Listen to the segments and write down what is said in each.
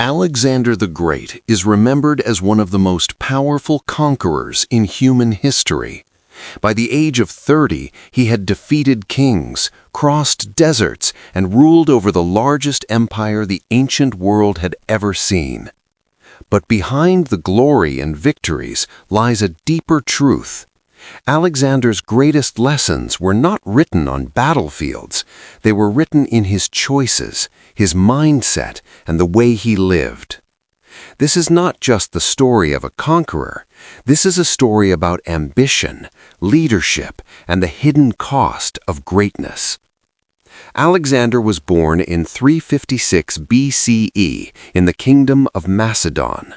Alexander the Great is remembered as one of the most powerful conquerors in human history. By the age of 30, he had defeated kings, crossed deserts, and ruled over the largest empire the ancient world had ever seen. But behind the glory and victories lies a deeper truth. Alexander's greatest lessons were not written on battlefields. They were written in his choices, his mindset, and the way he lived. This is not just the story of a conqueror. This is a story about ambition, leadership, and the hidden cost of greatness. Alexander was born in 356 BCE in the kingdom of Macedon.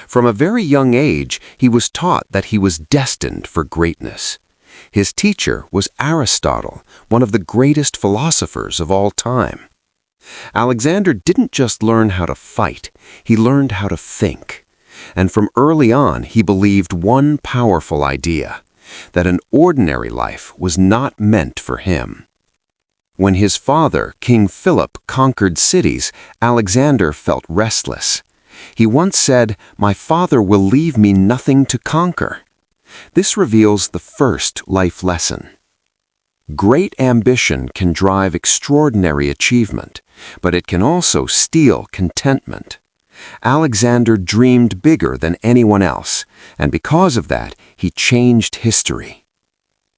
From a very young age, he was taught that he was destined for greatness. His teacher was Aristotle, one of the greatest philosophers of all time. Alexander didn't just learn how to fight, he learned how to think. And from early on, he believed one powerful idea, that an ordinary life was not meant for him. When his father, King Philip, conquered cities, Alexander felt restless. He once said, "My father will leave me nothing to conquer." This reveals the first life lesson. Great ambition can drive extraordinary achievement, but it can also steal contentment. Alexander dreamed bigger than anyone else, and because of that, he changed history.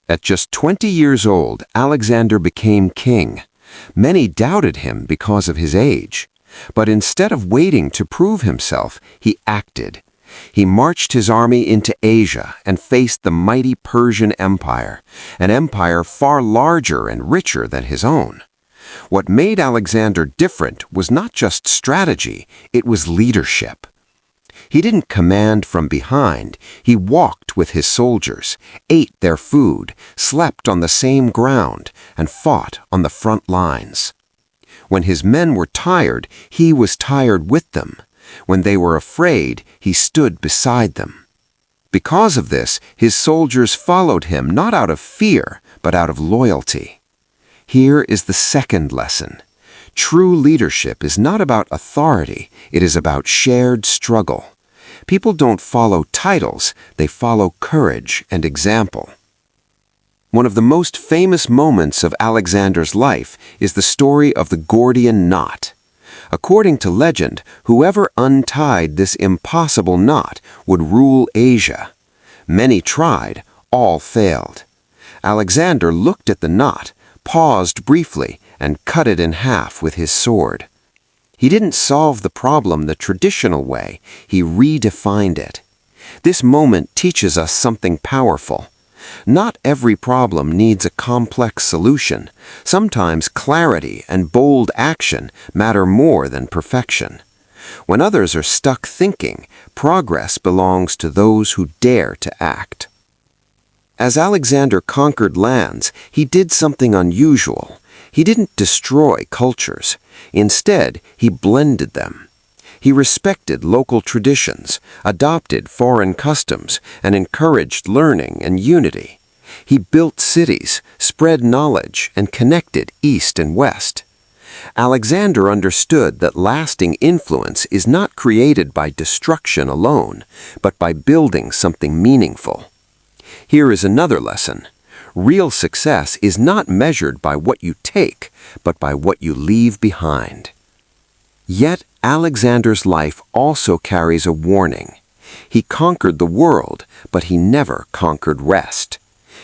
At just 20 years old, Alexander became king. Many doubted him because of his age. But instead of waiting to prove himself, he acted. He marched his army into Asia and faced the mighty Persian Empire, an empire far larger and richer than his own. What made Alexander different was not just strategy, it was leadership. He didn't command from behind, he walked with his soldiers, ate their food, slept on the same ground, and fought on the front lines. When his men were tired, he was tired with them. When they were afraid, he stood beside them. Because of this, his soldiers followed him not out of fear, but out of loyalty. Here is the second lesson. True leadership is not about authority, it is about shared struggle. People don't follow titles, they follow courage and example. One of the most famous moments of Alexander's life is the story of the Gordian knot. According to legend, whoever untied this impossible knot would rule Asia. Many tried, all failed. Alexander looked at the knot, paused briefly, and cut it in half with his sword. He didn't solve the problem the traditional way, he redefined it. This moment teaches us something powerful. Not every problem needs a complex solution. Sometimes clarity and bold action matter more than perfection. When others are stuck thinking, progress belongs to those who dare to act. As Alexander conquered lands, he did something unusual. He didn't destroy cultures. Instead, he blended them. He respected local traditions, adopted foreign customs, and encouraged learning and unity. He built cities, spread knowledge, and connected East and West. Alexander understood that lasting influence is not created by destruction alone, but by building something meaningful. Here is another lesson. Real success is not measured by what you take, but by what you leave behind. Yet, Alexander's life also carries a warning. He conquered the world, but he never conquered rest.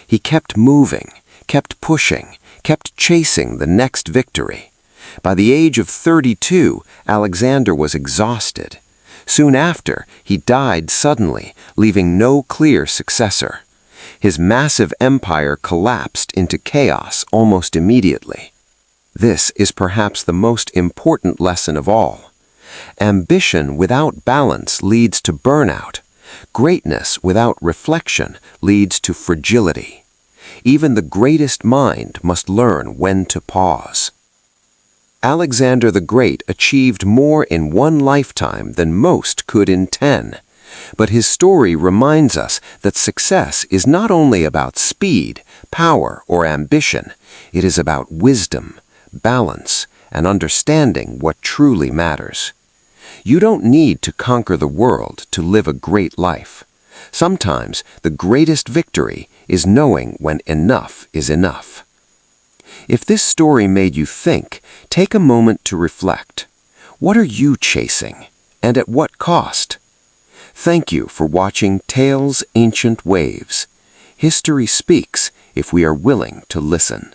He kept moving, kept pushing, kept chasing the next victory. By the age of 32, Alexander was exhausted. Soon after, he died suddenly, leaving no clear successor. His massive empire collapsed into chaos almost immediately. This is perhaps the most important lesson of all. Ambition without balance leads to burnout. Greatness without reflection leads to fragility. Even the greatest mind must learn when to pause. Alexander the Great achieved more in one lifetime than most could in 10. But his story reminds us that success is not only about speed, power, or ambition. It is about wisdom, balance, and understanding what truly matters. You don't need to conquer the world to live a great life. Sometimes the greatest victory is knowing when enough is enough. If this story made you think, take a moment to reflect. What are you chasing, and at what cost? Thank you for watching Tales Ancient Waves. History speaks if we are willing to listen.